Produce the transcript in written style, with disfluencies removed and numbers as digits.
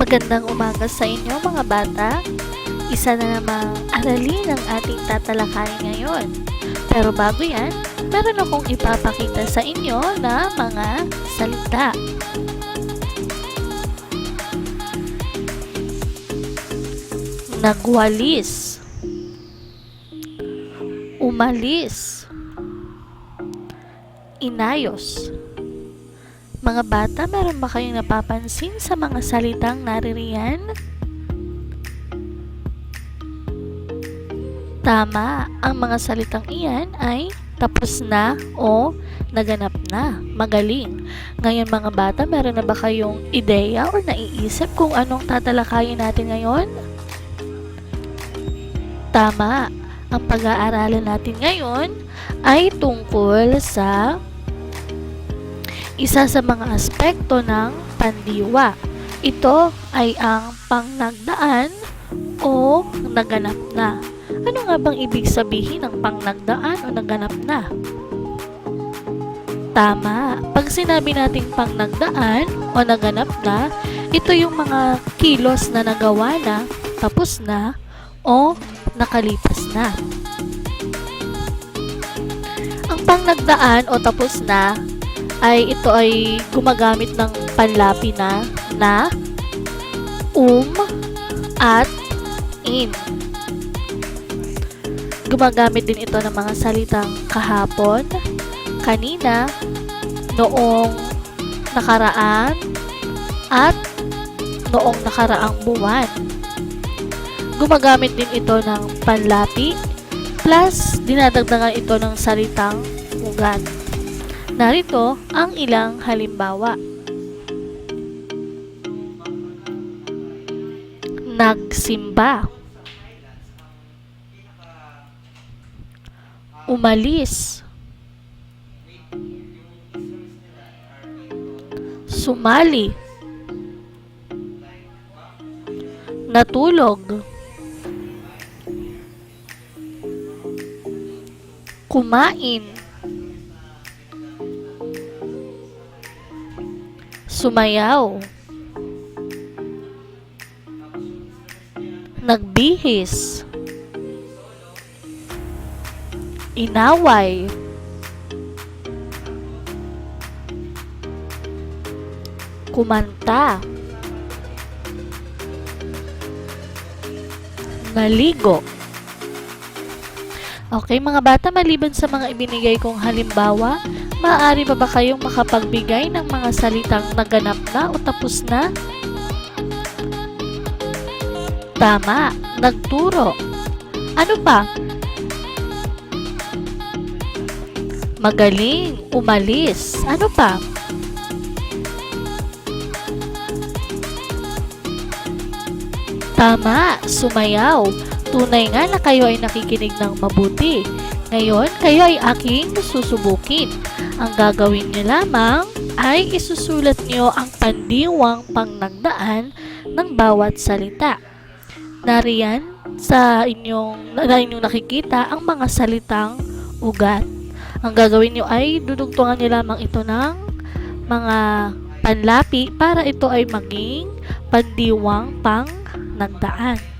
Magandang umaga sa inyo mga bata. Isa na namang aralin ang ating tatalakayin ngayon. Pero bago yan, meron akong ipapakita sa inyo na mga salita. Nagwalis, umalis, inayos. Mga bata, meron ba kayong napapansin sa mga salitang naririyan? Tama, ang mga salitang iyan ay tapos na o naganap na. Magaling. Ngayon mga bata, meron na ba kayong ideya o naiisip kung anong tatalakayin natin ngayon? Tama, ang pag-aaralan natin ngayon ay tungkol sa isa sa mga aspekto ng pandiwa. Ito ay ang pangnagdaan o naganap na. Ano nga bang ibig sabihin ng pangnagdaan o naganap na? Tama. Pag sinabi nating pangnagdaan o naganap na, ito yung mga kilos na nagawa na, tapos na, o nakalipas na. Ang pangnagdaan o tapos na ito ay gumagamit ng panlapi na, at in. Gumagamit din ito ng mga salitang kahapon, kanina, noong nakaraan, at noong nakaraang buwan. Gumagamit din ito ng panlapi, plus dinadagdagan ito ng salitang ugat. Narito ang ilang halimbawa. Nagsimba, umalis, sumali, natulog, kumain, sumayaw, nagbihis, inaway, kumanta, naligo. Okay mga bata, maliban sa mga ibinigay kong halimbawa, maaari ba kayong makapagbigay ng mga salitang naganap na o tapos na? Tama, nagturo. Ano pa? Magaling, umalis. Ano pa? Tama, sumayaw. Tunay nga na kayo ay nakikinig ng mabuti. Ngayon, kayo ay aking susubukin. Ang gagawin niyo lamang ay isusulat niyo ang pandiwang pangnagdaan ng bawat salita. Nariyan sa inyong nakikita ang mga salitang ugat. Ang gagawin niyo ay dudugtungan niyo lamang ito ng mga panlapi para ito ay maging pandiwang pangnagdaan.